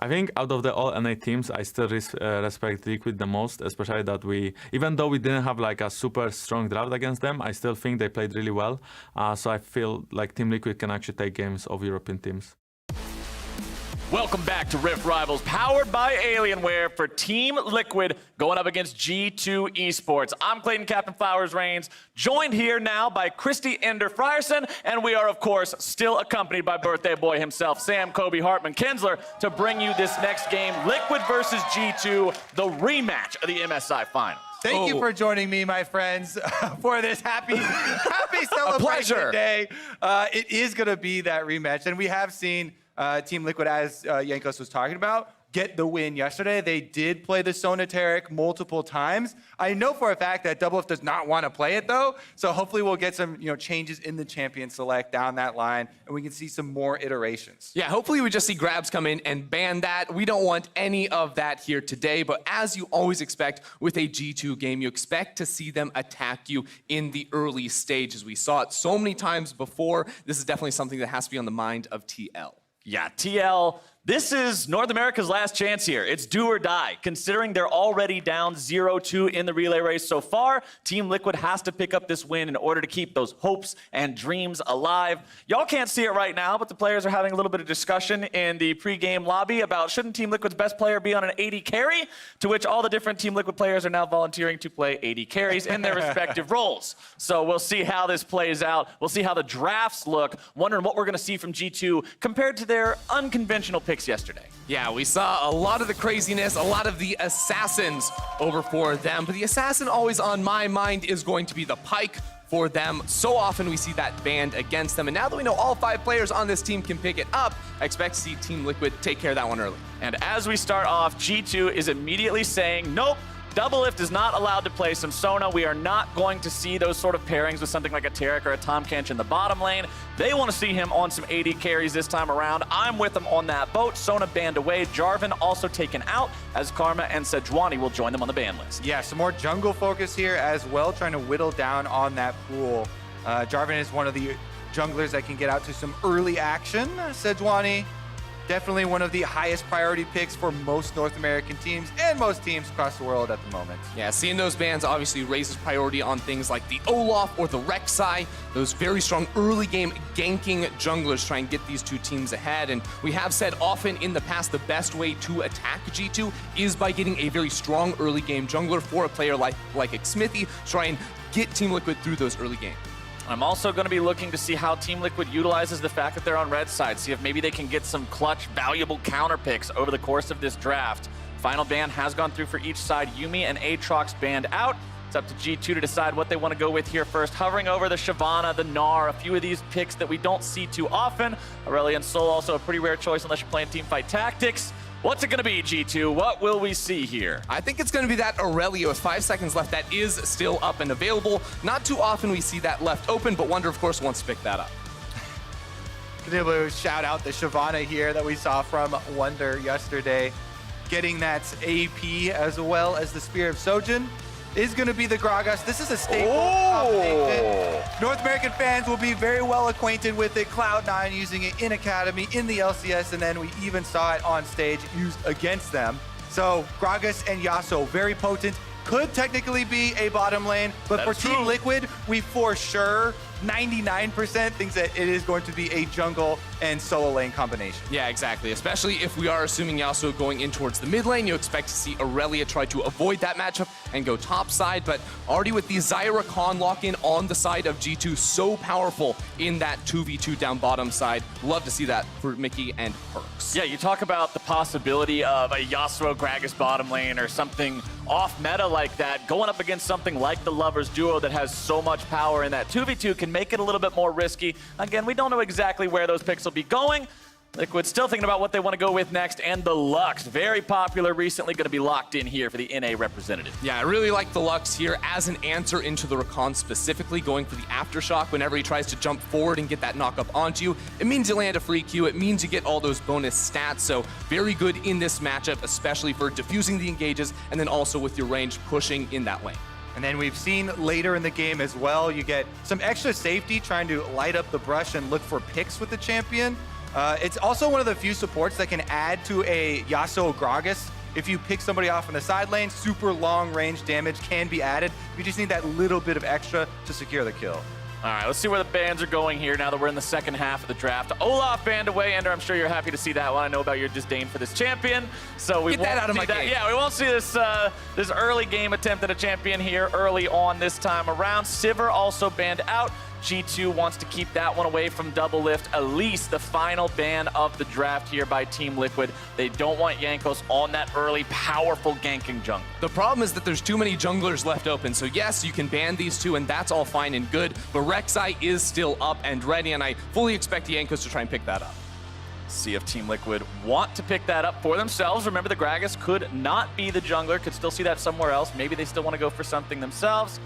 I think out of the all NA teams, I still respect Liquid the most, especially that even though we didn't have like a super strong draft against them, I still think they played really well. So I feel like Team Liquid can actually take games of European teams. Welcome back to Rift Rivals, powered by Alienware for Team Liquid, going up against G2 Esports. I'm Clayton Captain Flowers Reigns, joined here now by Christy Ender Frierson, and we are, of course, still accompanied by birthday boy himself, Sam Kobe Hartman Kinsler, to bring you this next game, Liquid versus G2, the rematch of the MSI Final. Thank you for joining me, my friends, for this happy celebration day. It is going to be that rematch, and we have seen Team Liquid, as Yankos was talking about, get the win yesterday. They did play the Sonateric multiple times. I know for a fact that Double F does not want to play it, though, so hopefully we'll get some changes in the champion select down that line, and we can see some more iterations. Yeah, hopefully we just see Grabs come in and ban that. We don't want any of that here today, but as you always expect with a G2 game, you expect to see them attack you in the early stages. We saw it so many times before. This is definitely something that has to be on the mind of TL. Yeah, TL, this is North America's last chance here. It's do or die. Considering they're already down 0-2 in the relay race so far, Team Liquid has to pick up this win in order to keep those hopes and dreams alive. Y'all can't see it right now, but the players are having a little bit of discussion in the pre-game lobby about shouldn't Team Liquid's best player be on an AD carry, to which all the different Team Liquid players are now volunteering to play AD carries in their respective roles. So we'll see how this plays out. We'll see how the drafts look, wondering what we're going to see from G2 compared to their unconventional picks yesterday. Yeah, we saw a lot of the craziness, a lot of the assassins over for them, but the assassin always on my mind is going to be the Pyke for them. So often we see that banned against them, and now that we know all 5 players on this team can pick it up, I expect to see Team Liquid take care of that one early. And as we start off, G2 is immediately saying, nope, Double Lift is not allowed to play some Sona. We are not going to see those sort of pairings with something like a Tarek or a Tahm Kench in the bottom lane. They want to see him on some AD carries this time around. I'm with them on that boat. Sona banned away. Jarvan also taken out, as Karma and Sejuani will join them on the ban list. Yeah, some more jungle focus here as well, trying to whittle down on that pool. Jarvan is one of the junglers that can get out to some early action. Sejuani, definitely one of the highest priority picks for most North American teams and most teams across the world at the moment. Yeah, seeing those bans obviously raises priority on things like the Olaf or the Rek'Sai, those very strong early game ganking junglers try and get these two teams ahead. And we have said often in the past the best way to attack G2 is by getting a very strong early game jungler for a player like Xmithy, try and get Team Liquid through those early games. I'm also going to be looking to see how Team Liquid utilizes the fact that they're on red side, see if maybe they can get some clutch, valuable counter picks over the course of this draft. Final ban has gone through for each side. Yuumi and Aatrox banned out. It's up to G2 to decide what they want to go with here first. Hovering over the Shyvana, the Gnar, a few of these picks that we don't see too often. Aurelion Sol also a pretty rare choice unless you're playing teamfight tactics. What's it going to be, G2? What will we see here? I think it's going to be that Aurelio with 5 seconds left that is still up and available. Not too often we see that left open, but Wonder, of course, wants to pick that up. Been able to shout out the Shyvana here that we saw from Wonder yesterday. Getting that AP as well as the Spear of Sojin is going to be the Gragas. This is a staple combination. North American fans will be very well acquainted with it. Cloud9 using it in Academy, in the LCS, and then we even saw it on stage used against them. So Gragas and Yasuo, very potent. Could technically be a bottom lane, but for Team Liquid, we for sure 99% thinks that it is going to be a jungle and solo lane combination. Yeah, exactly. Especially if we are assuming Yasuo going in towards the mid lane, you expect to see Aurelia try to avoid that matchup and go top side, but already with the Zyra Khan lock-in on the side of G2, so powerful in that 2v2 down bottom side. Love to see that for Mickey and Perks. Yeah, you talk about the possibility of a Yasuo Gragas bottom lane or something off meta like that, going up against something like the Lovers duo that has so much power in that 2v2 can make it a little bit more risky. Again, we don't know exactly where those picks will be going. Liquid still thinking about what they want to go with next, and the Lux, very popular recently, going to be locked in here for the NA representative. Yeah, I really like the Lux here as an answer into the Rakan, specifically going for the Aftershock whenever he tries to jump forward and get that knock-up onto you. It means you land a free Q, it means you get all those bonus stats, so very good in this matchup, especially for diffusing the engages, and then also with your range pushing in that lane. And then we've seen later in the game as well, you get some extra safety trying to light up the brush and look for picks with the champion. It's also one of the few supports that can add to a Yasuo Gragas. If you pick somebody off in the side lane, super long range damage can be added. You just need that little bit of extra to secure the kill. All right, let's see where the bans are going here now that we're in the second half of the draft. Olaf banned away. Ender, I'm sure you're happy to see that one. I know about your disdain for this champion, so we Get that won't out of see my that. game. Yeah, we won't see this this early game attempt at a champion here early on this time around. Sivir also banned out. G2 wants to keep that one away from Double Lift. Elise, the final ban of the draft here by Team Liquid. They don't want Jankos on that early, powerful ganking jungle. The problem is that there's too many junglers left open. So yes, you can ban these two, and that's all fine and good. But Rek'Sai is still up and ready, and I fully expect the Jankos to try and pick that up. See if Team Liquid want to pick that up for themselves. Remember, the Gragas could not be the jungler, could still see that somewhere else. Maybe they still want to go for something themselves.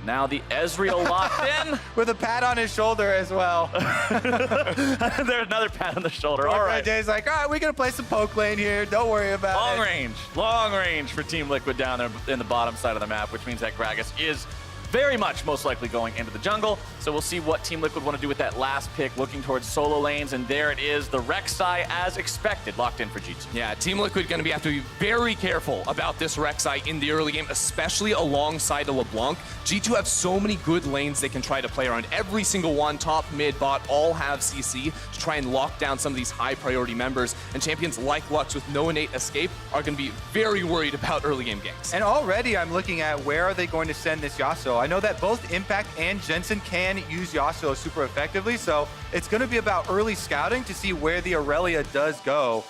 Now the Ezreal locked in. With a pat on his shoulder as well. There's another pat on the shoulder. All right. Jay's like, all right, we're going to play some poke lane here. Don't worry about it. Long range for Team Liquid down there in the bottom side of the map, which means that Gragas is very much most likely going into the jungle. So we'll see what Team Liquid want to do with that last pick, looking towards solo lanes. And there it is, the Rek'Sai, as expected, locked in for G2. Yeah, Team Liquid going to have to be very careful about this Rek'Sai in the early game, especially alongside a LeBlanc. G2 have so many good lanes they can try to play around. Every single one, top, mid, bot, all have CC to try and lock down some of these high priority members. And champions like Lux with no innate escape are going to be very worried about early game ganks. And already I'm looking at where are they going to send this Yasuo. I know that both Impact and Jensen can use Yasuo super effectively, so it's going to be about early scouting to see where the Aurelia does go,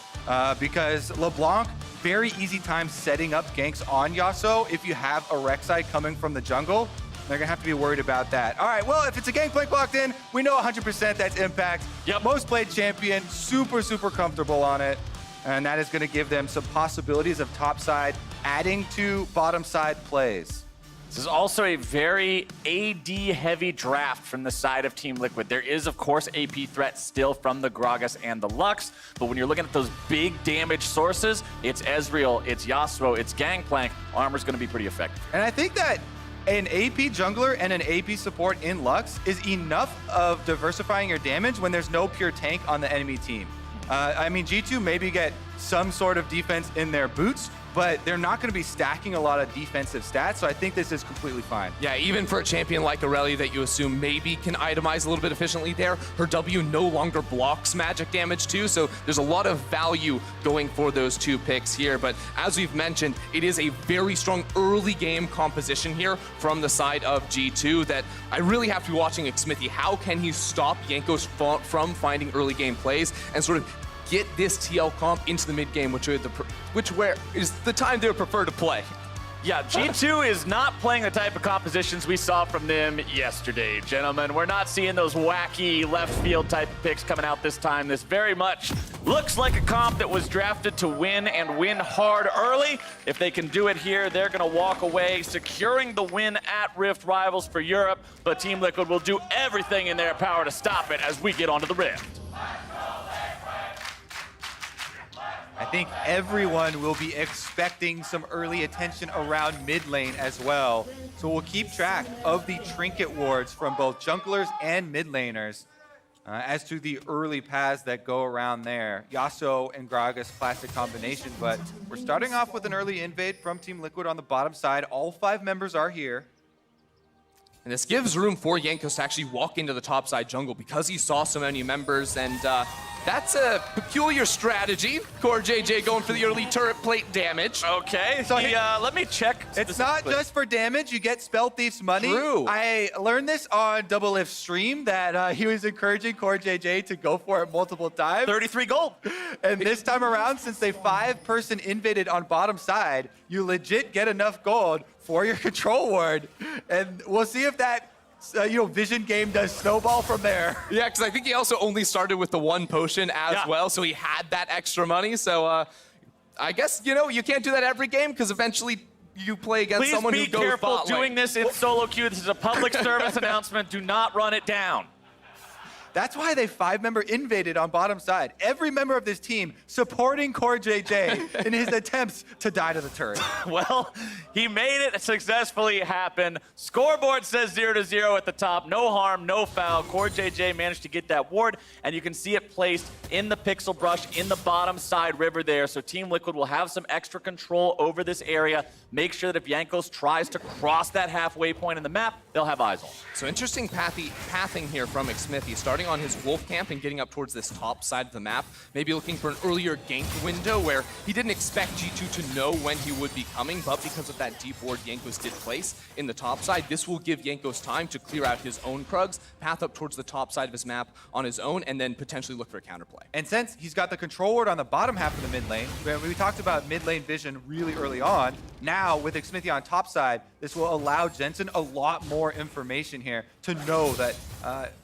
because LeBlanc, very easy time setting up ganks on Yasuo if you have a Rek'Sai coming from the jungle. They're going to have to be worried about that. All right, well, if it's a Gangplank locked in, we know 100% that's Impact. Yep. Most played champion, super comfortable on it. And that is going to give them some possibilities of top side, adding to bottom side plays. This is also a very AD-heavy draft from the side of Team Liquid. There is, of course, AP threat still from the Gragas and the Lux, but when you're looking at those big damage sources, it's Ezreal, it's Yasuo, it's Gangplank. Armor's going to be pretty effective. And I think that an AP jungler and an AP support in Lux is enough of diversifying your damage when there's no pure tank on the enemy team. I mean, G2 maybe get some sort of defense in their boots, but they're not going to be stacking a lot of defensive stats, so I think this is completely fine. Yeah, even for a champion like Aurelia that you assume maybe can itemize a little bit efficiently there, her W no longer blocks magic damage too, so there's a lot of value going for those two picks here. But as we've mentioned, it is a very strong early game composition here from the side of G2 that I really have to be watching Smithy. How can he stop Jankos from finding early game plays and sort of get this TL comp into the mid game, which is the time they would prefer to play. Yeah, G2 is not playing the type of compositions we saw from them yesterday, gentlemen. We're not seeing those wacky left field type of picks coming out this time. This very much looks like a comp that was drafted to win and win hard early. If they can do it here, they're going to walk away securing the win at Rift Rivals for Europe, but Team Liquid will do everything in their power to stop it as we get onto the Rift. I think everyone will be expecting some early attention around mid lane as well. So we'll keep track of the trinket wards from both junglers and mid laners as to the early paths that go around there. Yasuo and Gragas classic combination, but we're starting off with an early invade from Team Liquid on the bottom side. All 5 members are here. And this gives room for Jankos to actually walk into the top side jungle because he saw so many members, and that's a peculiar strategy. Core JJ going for the early turret plate damage. Okay, so let me check. It's not just for damage, you get Spell Thief's money. True. I learned this on Double Lift stream that he was encouraging Core JJ to go for it multiple times. 33 gold. And this time around, since they 5-person invaded on bottom side, you legit get enough gold for your control ward. And we'll see if that vision game does snowball from there. Yeah, because I think he also only started with the 1 potion as well, so he had that extra money. So I guess, you can't do that every game because eventually you play against someone who goes bot lane. Please be careful doing this in solo queue. This is a public service announcement. Do not run it down. That's why they 5-member invaded on bottom side. Every member of this team supporting Core JJ in his attempts to die to the turret. Well, he made it successfully happen. Scoreboard says 0-0 at the top. No harm, no foul. Core JJ managed to get that ward, and you can see it placed in the pixel brush in the bottom side river there. So Team Liquid will have some extra control over this area. Make sure that if Jankos tries to cross that halfway point in the map, they'll have eyes on. So interesting pathing here from Xmithy, starting on his wolf camp and getting up towards this top side of the map, maybe looking for an earlier gank window where he didn't expect G2 to know when he would be coming, but because of that deep ward Jankos did place in the top side, this will give Jankos time to clear out his own Krugs, path up towards the top side of his map on his own, and then potentially look for a counterplay. And since he's got the control ward on the bottom half of the mid lane, where we talked about mid lane vision really early on, now with Xmithy on top side, this will allow Jensen a lot more information here to know that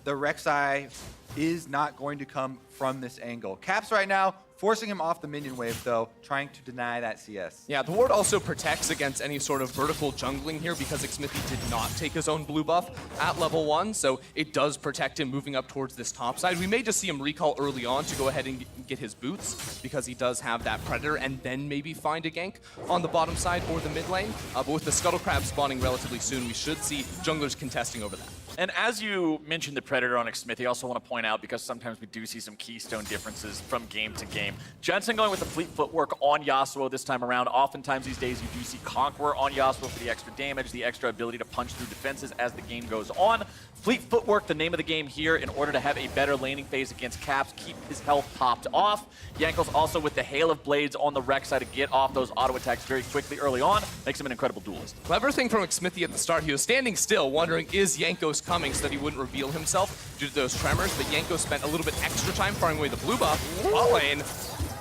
the Rek'Sai is not going to come from this angle. Caps right now forcing him off the minion wave, though, trying to deny that CS. Yeah, the ward also protects against any sort of vertical jungling here because Xmithy did not take his own blue buff at level 1, so it does protect him moving up towards this top side. We may just see him recall early on to go ahead and get his boots because he does have that Predator, and then maybe find a gank on the bottom side or the mid lane. But with the Scuttle Crab spawning relatively soon, we should see junglers contesting over that. And as you mentioned the Predator on Xmithy, I also want to point out, because sometimes we do see some keystone differences from game to game. Jensen going with the fleet footwork on Yasuo this time around. Oftentimes these days you do see Conqueror on Yasuo for the extra damage, the extra ability to punch through defenses as the game goes on. Fleet footwork, the name of the game here, in order to have a better laning phase against Caps, keep his health topped off. Jankos also with the Hail of Blades on the Rex side to get off those auto attacks very quickly early on, makes him an incredible duelist. Clever thing from Xmithy at the start, he was standing still wondering, is Jankos coming, so that he wouldn't reveal himself due to those tremors, but Jankos spent a little bit extra time firing away the blue buff. Bot lane.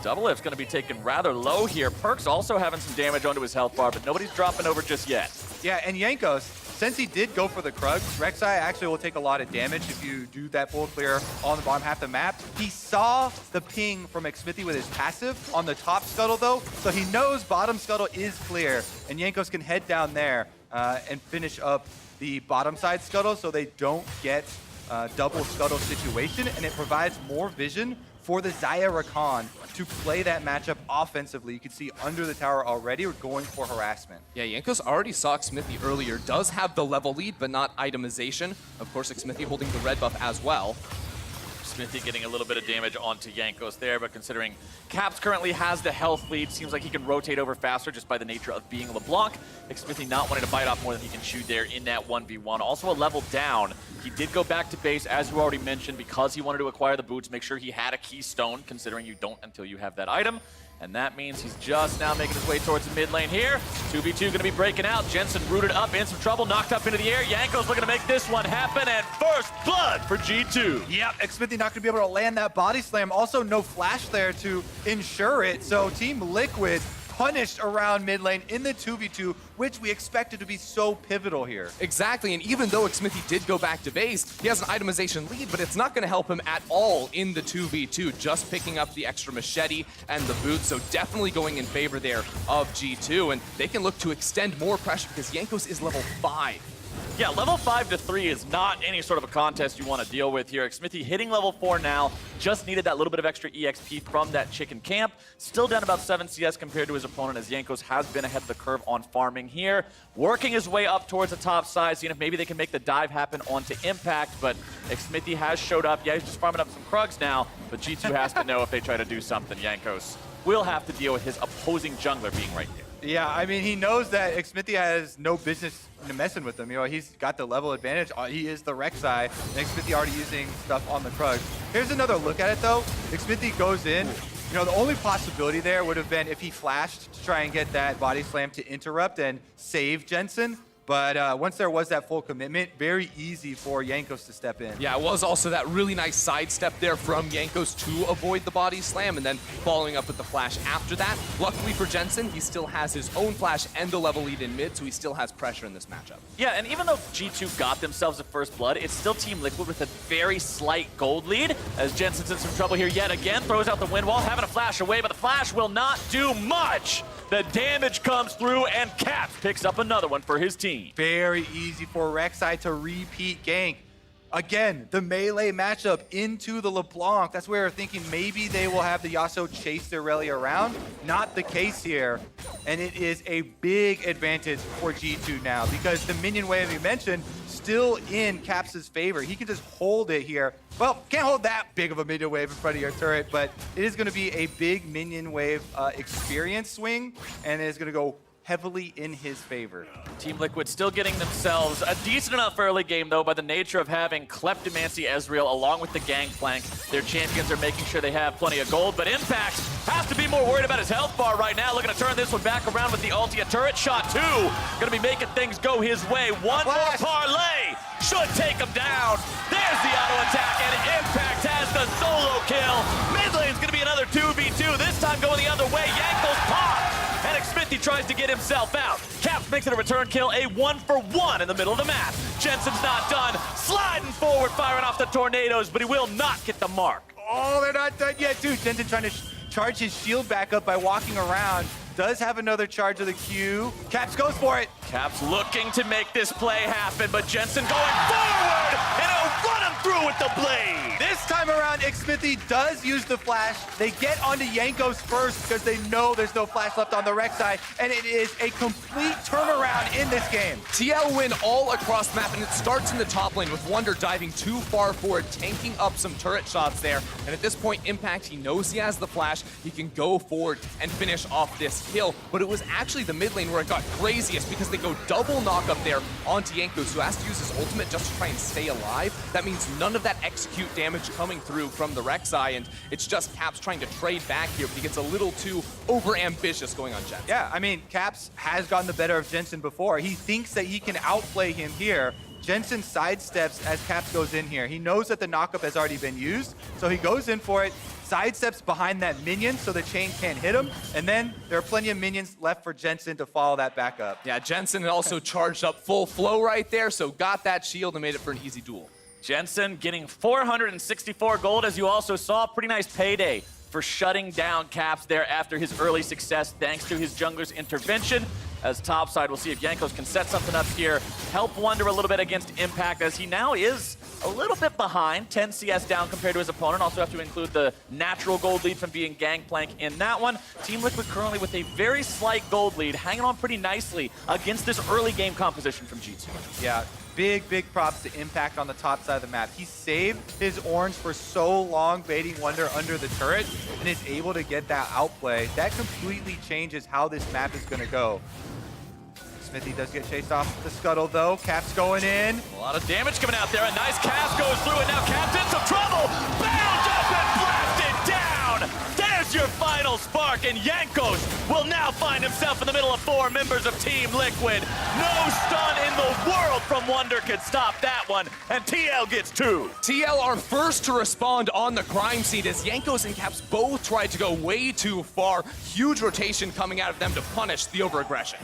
Double Lift's going to be taken rather low here. Perk's also having some damage onto his health bar, but nobody's dropping over just yet. Yeah, and Jankos, since he did go for the Krugs, Rek'Sai actually will take a lot of damage if you do that full clear on the bottom half of the map. He saw the ping from Xmithy with his passive on the top scuttle, though, so he knows bottom scuttle is clear, and Jankos can head down there and finish up the bottom side scuttle so they don't get double scuttle situation, and it provides more vision for the Xayah Rakan to play that matchup offensively. You can see under the tower already, we're going for harassment. Yeah, Jankos already saw Xmithy earlier, does have the level lead, but not itemization. Of course, Xmithy holding the red buff as well. Xmithy getting a little bit of damage onto Jankos there, but considering Caps currently has the health lead, seems like he can rotate over faster just by the nature of being LeBlanc. Xmithy not wanting to bite off more than he can chew there in that 1v1. Also a level down. He did go back to base, as you already mentioned, because he wanted to acquire the boots, make sure he had a keystone, considering you don't until you have that item. And that means he's just now making his way towards the mid lane here. 2v2 going to be breaking out. Jensen rooted up in some trouble, knocked up into the air. Jankos looking to make this one happen, and first blood for G2. Yep, Xmithy not going to be able to land that body slam. Also, no flash there to ensure it. So Team Liquid punished around mid lane in the 2v2, which we expected to be so pivotal here. Exactly, and even though Xmithy did go back to base, he has an itemization lead, but it's not going to help him at all in the 2v2, just picking up the extra machete and the boot, so definitely going in favor there of G2, and they can look to extend more pressure because Jankos is level 5. Yeah, level 5 to 3 is not any sort of a contest you want to deal with here. Xmithy hitting level 4 now, just needed that little bit of extra EXP from that chicken camp. Still down about 7 CS compared to his opponent, as Jankos has been ahead of the curve on farming here. Working his way up towards the top side, seeing if maybe they can make the dive happen onto Impact, but Xmithy has showed up. Yeah, he's just farming up some Krugs now, but G2 has to know if they try to do something. Jankos will have to deal with his opposing jungler being right there. Yeah, I mean, he knows that Xmithy has no business messing with him. You know, he's got the level advantage. He is the Rek'Sai, and Xmithy already using stuff on the Krug. Here's another look at it, though. Xmithy goes in. You know, the only possibility there would have been if he flashed to try and get that body slam to interrupt and save Jensen. But once there was that full commitment, very easy for Jankos to step in. Yeah, it was also that really nice sidestep there from Jankos to avoid the body slam, and then following up with the flash after that. Luckily for Jensen, he still has his own flash and the level lead in mid, so he still has pressure in this matchup. Yeah, and even though G2 got themselves a first blood, it's still Team Liquid with a very slight gold lead, as Jensen's in some trouble here yet again, throws out the wind wall, having a flash away, but the flash will not do much. The damage comes through, and Caps picks up another one for his team. Very easy for Rek'Sai to repeat gank. Again, the melee matchup into the LeBlanc. That's where we're thinking maybe they will have the Yasuo chase their rally around. Not the case here. And it is a big advantage for G2 now because the minion wave you mentioned still in Caps' favor. He can just hold it here. Well, can't hold that big of a minion wave in front of your turret, but it is going to be a big minion wave experience swing, and it is going to go heavily in his favor. Team Liquid still getting themselves a decent enough early game, though, by the nature of having Kleptomancy Ezreal along with the Gangplank. Their champions are making sure they have plenty of gold, but Impact has to be more worried about his health bar right now. Looking to turn this one back around with the ulti. A turret shot, too. Going to be making things go his way. One more parlay should take him down. There's the auto attack, and Impact has the solo kill. Mid lane's going to be another 2v2, this time going the other way. Yankel's pop. And Xmithy tries to get himself out. Caps makes it a return kill, a 1-for-1 in the middle of the map. Jensen's not done. Sliding forward, firing off the tornadoes, but he will not get the mark. Oh, they're not done yet, too. Jensen trying to charge his shield back up by walking around. Does have another charge of the Q. Caps goes for it. Caps looking to make this play happen, but Jensen going forward, and he'll run him through with the blade. This time around, Xmithy does use the flash. They get onto Jankos first because they know there's no flash left on the Rex side, and it is a complete turnaround in this game. TL win all across the map, and it starts in the top lane with Wonder diving too far forward, tanking up some turret shots there. And at this point, Impact, he knows he has the flash. He can go forward and finish off this kill. But it was actually the mid lane where it got craziest because they go double knock up there onto Jankos, who has to use his ultimate just to try and stay alive. That means none of that execute damage coming through from the Rek'Sai, and it's just Caps trying to trade back here, but he gets a little too over-ambitious going on Jensen. Yeah, I mean, Caps has gotten the better of Jensen before. He thinks that he can outplay him here. Jensen sidesteps as Caps goes in here. He knows that the knockup has already been used, so he goes in for it, sidesteps behind that minion so the chain can't hit him, and then there are plenty of minions left for Jensen to follow that back up. Yeah, Jensen also charged up full flow right there, so got that shield and made it for an easy duel. Jensen getting 464 gold, as you also saw. Pretty nice payday for shutting down Caps there after his early success, thanks to his jungler's intervention. As topside, we'll see if Jankos can set something up here, help Wonder a little bit against Impact, as he now is a little bit behind, 10 CS down compared to his opponent. Also have to include the natural gold lead from being Gangplank in that one. Team Liquid currently with a very slight gold lead, hanging on pretty nicely against this early game composition from G2. Yeah, big props to Impact on the top side of the map. He saved his orange for so long, baiting Wonder under the turret, and is able to get that outplay. That completely changes how this map is going to go. Smithy does get chased off the scuttle, though. Caps going in. A lot of damage coming out there. A nice cast goes through, and now Cap's in some trouble. Bound up and blasted down. There's your final spark, and Jankos will now find himself in the middle of 4 members of Team Liquid. No stun in the world from Wonder could stop that one, and TL gets 2. TL are first to respond on the crime scene as Jankos and Caps both tried to go way too far. Huge rotation coming out of them to punish the overaggression.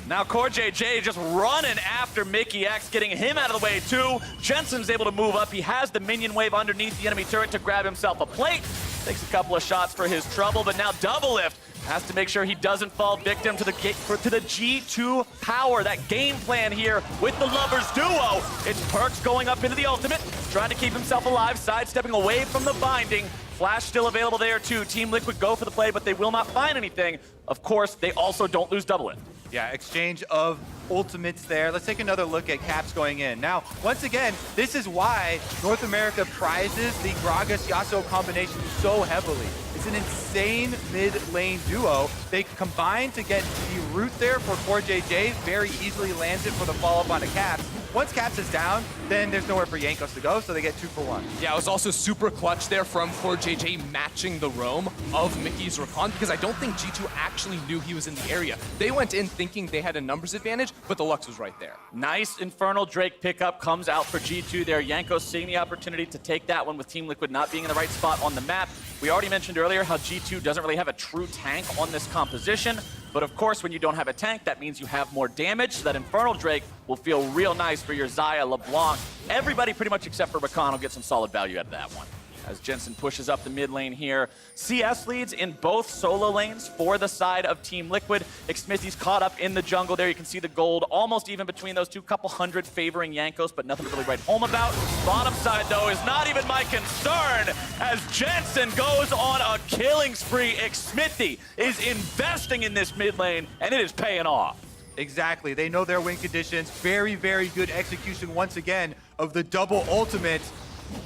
Now CoreJJ just running after Mickey X, getting him out of the way too. Jensen's able to move up. He has the minion wave underneath the enemy turret to grab himself a plate. Takes a couple of shots for his trouble, but now Double Lift has to make sure he doesn't fall victim to the G2 power. That game plan here with the Lovers duo. It's Perks going up into the ultimate, trying to keep himself alive, sidestepping away from the binding. Flash still available there too. Team Liquid go for the play, but they will not find anything. Of course, they also don't lose Double Lift. Yeah, exchange of ultimates there. Let's take another look at Caps going in. Now, once again, this is why North America prizes the Gragas-Yasuo combination so heavily. It's an insane mid-lane duo. They combine to get the root there for CoreJJ. Very easily lands it for the follow-up onto Caps. Once Caps is down, then there's nowhere for Jankos to go, so they get 2 for 1. Yeah, it was also super clutch there from CoreJJ matching the roam of Mickey's Rakan, because I don't think G2 actually knew he was in the area. They went in thinking they had a numbers advantage, but the Lux was right there. Nice Infernal Drake pickup comes out for G2 there. Jankos seeing the opportunity to take that one with Team Liquid not being in the right spot on the map. We already mentioned earlier how G2 doesn't really have a true tank on this composition. But of course, when you don't have a tank, that means you have more damage, so that Infernal Drake will feel real nice for your Xayah, LeBlanc. Everybody pretty much except for Rakan will get some solid value out of that one. as Jensen pushes up the mid lane here. CS leads in both solo lanes for the side of Team Liquid. Xmithy's caught up in the jungle there. You can see the gold almost even between those two, couple hundred favoring Jankos, but nothing to really write home about. Bottom side, though, is not even my concern as Jensen goes on a killing spree. Xmithy is investing in this mid lane, and it is paying off. Exactly. They know their win conditions. Very, very good execution once again of the double ultimate.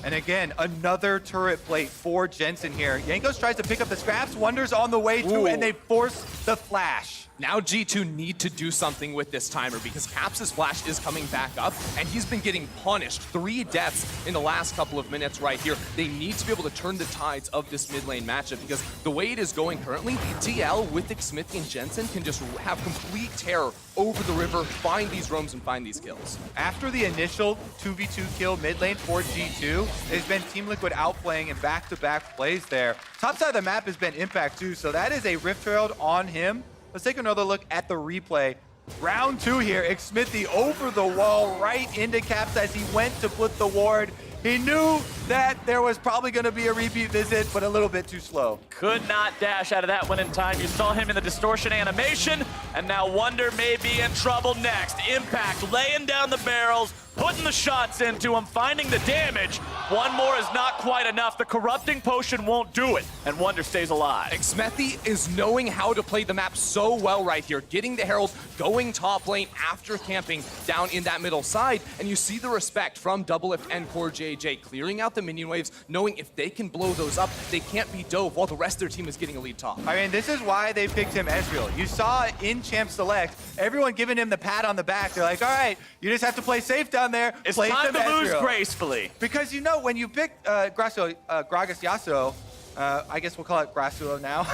And again, another turret plate for Jensen here. Jankos tries to pick up the scraps. Wonder's on the way too, and they force the flash. Now G2 need to do something with this timer because Caps' flash is coming back up and he's been getting punished. 3 deaths in the last couple of minutes right here. They need to be able to turn the tides of this mid lane matchup because the way it is going currently, TL with Xmithy and Jensen can just have complete terror over the river, find these roams and find these kills. After the initial 2v2 kill mid lane for G2, it's been Team Liquid outplaying in back-to-back plays there. Top side of the map has been Impact too, so that is a Rift Herald on him. Let's take another look at the replay. Round 2 here, Xmithy over the wall right into Caps as he went to put the ward. He knew that there was probably going to be a repeat visit, but a little bit too slow. Could not dash out of that one in time. You saw him in the distortion animation, and now Wonder may be in trouble next. Impact laying down the barrels, putting the shots into him, finding the damage. One more is not quite enough. The corrupting potion won't do it, and Wonder stays alive. Xmithy is knowing how to play the map so well right here, getting the Herald, going top lane after camping down in that middle side, and you see the respect from Doublelift and Core JJ, clearing out the minion waves, knowing if they can blow those up, they can't be dove while the rest of their team is getting a lead top. I mean, this is why they picked him Ezreal. You saw in Champ Select, everyone giving him the pat on the back. They're like, all right, you just have to play safe down there. It's play time some to lose Ezreal. gracefully. Because you know, when you pick Gragas Yasuo, I guess we'll call it Grasuo now.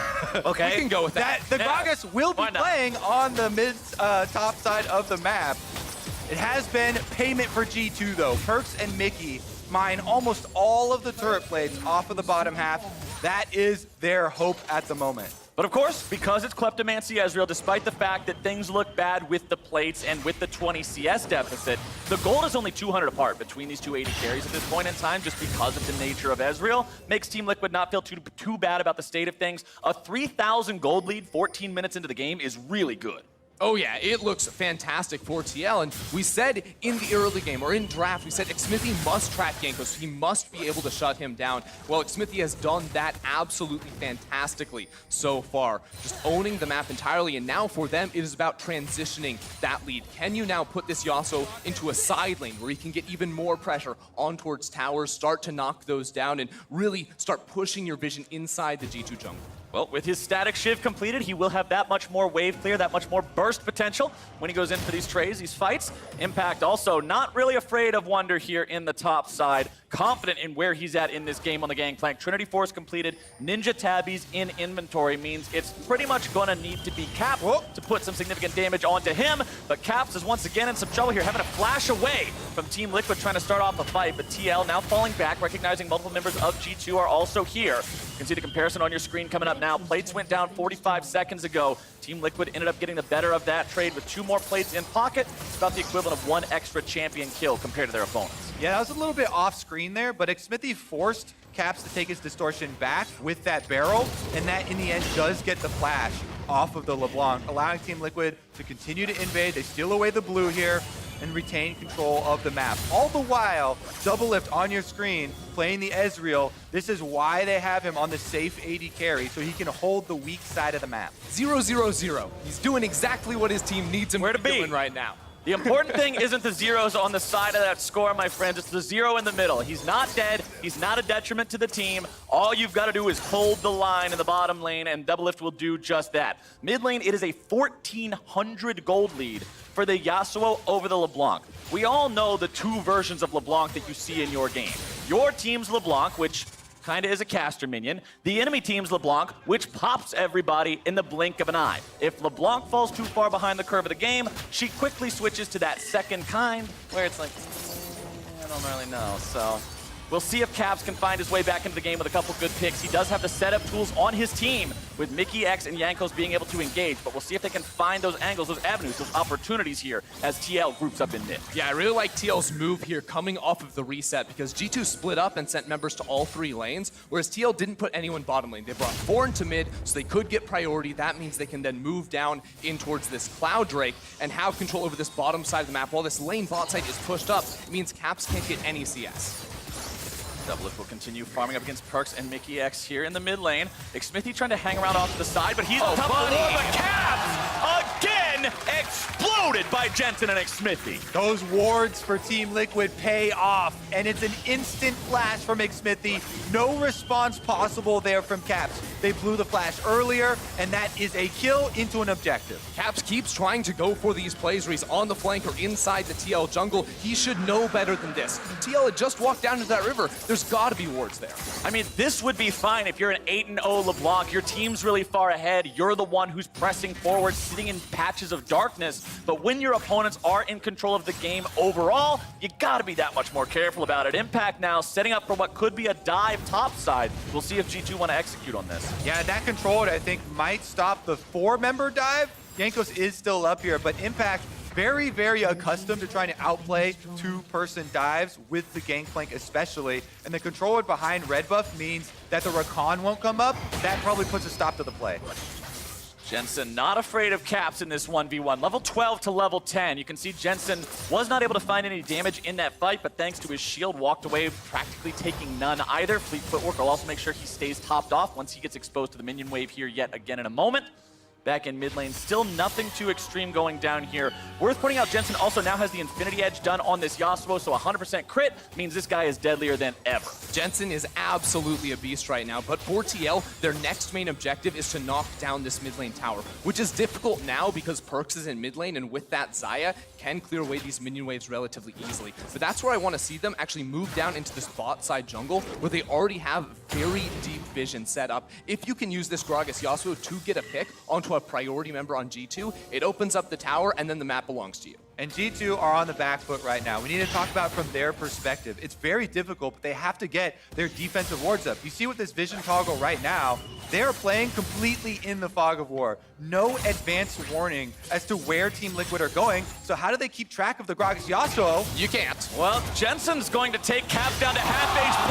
Okay. We can go with that. The Yeah. Gragas will be Why not? playing on the mid top side of the map. It has been payment for G2 though. Perks and Mickey mine almost all of the turret plates off of the bottom half. That is their hope at the moment. But of course, because it's Kleptomancy Ezreal, despite the fact that things look bad with the plates and with the 20 CS deficit, the gold is only 200 apart between these two AD carries at this point in time, just because of the nature of Ezreal. Makes Team Liquid not feel too bad about the state of things. A 3,000 gold lead 14 minutes into the game is really good. Oh yeah, it looks fantastic for TL, and we said in the early game, or in draft, we said Xmithy must trap Jankos, he must be able to shut him down. Well, Xmithy has done that absolutely fantastically so far, just owning the map entirely, and now for them, it is about transitioning that lead. Can you now put this Yasuo into a side lane where he can get even more pressure on towards towers, start to knock those down, and really start pushing your vision inside the G2 jungle? Well, with his static shiv completed, he will have that much more wave clear, that much more burst potential when he goes in for these trays, these fights. Impact also not really afraid of Wonder here in the top side. Confident in where he's at in this game on the Gangplank. Trinity Force completed. Ninja Tabbies in inventory means it's pretty much gonna need to be Cap to put some significant damage onto him. But Caps is once again in some trouble here, having to flash away from Team Liquid trying to start off a fight. But TL now falling back, recognizing multiple members of G2 are also here. You can see the comparison on your screen coming up now. Plates went down 45 seconds ago. Team Liquid ended up getting the better of that trade with 2 more plates in pocket. It's about the equivalent of 1 extra champion kill compared to their opponents. Yeah, that was a little bit off screen there, but Xmithy forced Caps to take his distortion back with that barrel, and that in the end does get the flash off of the LeBlanc, allowing Team Liquid to continue to invade. They steal away the blue here and retain control of the map. All the while, Doublelift on your screen playing the Ezreal. This is why they have him on the safe AD carry, so he can hold the weak side of the map. 0-0-0. He's doing exactly what his team needs him Where to be. doing right now. The important thing isn't the zeros on the side of that score, my friends. It's the 0 in the middle. He's not dead. He's not a detriment to the team. All you've got to do is hold the line in the bottom lane, and Doublelift will do just that. Mid lane, it is a 1,400 gold lead for the Yasuo over the LeBlanc. We all know the 2 versions of LeBlanc that you see in your game. Your team's LeBlanc, which kind of is a caster minion. The enemy team's LeBlanc, which pops everybody in the blink of an eye. If LeBlanc falls too far behind the curve of the game, she quickly switches to that second kind, where it's like, I don't really know. So We'll see if Caps can find his way back into the game with a couple good picks. He does have the setup tools on his team, with Mickey X and Jankos being able to engage, but we'll see if they can find those angles, those avenues, those opportunities here as TL groups up in mid. Yeah, I really like TL's move here coming off of the reset because G2 split up and sent members to all 3 lanes, whereas TL didn't put anyone bottom lane. They brought 4 into mid so they could get priority. That means they can then move down in towards this Cloud Drake and have control over this bottom side of the map. While this lane bot side is pushed up, it means Caps can't get any CS. Doublelift will continue farming up against Perks and Mickey X here in the mid lane. Xmithy trying to hang around off to the side, but he's on top of the wall. But Caps again exploded by Jensen and Xmithy. Those wards for Team Liquid pay off, and it's an instant flash from Xmithy. No response possible there from Caps. They blew the flash earlier, and that is a kill into an objective. Caps keeps trying to go for these plays where he's on the flank or inside the TL jungle. He should know better than this. TL had just walked down into that river. There's got to be wards there. I mean, this would be fine if you're an 8-0 LeBlanc. Your team's really far ahead. You're the one who's pressing forward, sitting in patches of darkness. But when your opponents are in control of the game overall, you got to be that much more careful about it. Impact now setting up for what could be a dive topside. We'll see if G2 want to execute on this. Yeah, that control, I think, might stop the 4-member dive. Jankos is still up here, but Impact very, very accustomed to trying to outplay 2-person dives with the Gangplank especially. And the controller behind red buff means that the Rakan won't come up. That probably puts a stop to the play. Jensen not afraid of Caps in this 1v1. Level 12 to level 10. You can see Jensen was not able to find any damage in that fight, but thanks to his shield, walked away practically taking none either. Fleet Footwork will also make sure he stays topped off once he gets exposed to the minion wave here yet again in a moment. Back in mid lane, still nothing too extreme going down here. Worth pointing out, Jensen also now has the Infinity Edge done on this Yasuo, so 100% crit means this guy is deadlier than ever. Jensen is absolutely a beast right now, but for TL, their next main objective is to knock down this mid lane tower, which is difficult now because Perks is in mid lane, and with that, Xayah can clear away these minion waves relatively easily. But that's where I want to see them actually move down into this bot side jungle, where they already have very deep vision set up. If you can use this Gragas Yasuo to get a pick onto a priority member on G2, it opens up the tower, and then the map belongs to you. And G2 are on the back foot right now. We need to talk about from their perspective. It's very difficult, but they have to get their defensive wards up. You see with this vision toggle right now, they are playing completely in the fog of war. No advanced warning as to where Team Liquid are going. So how do they keep track of the Gragas Yasuo? You can't. Well, Jensen's going to take Caps down to half HP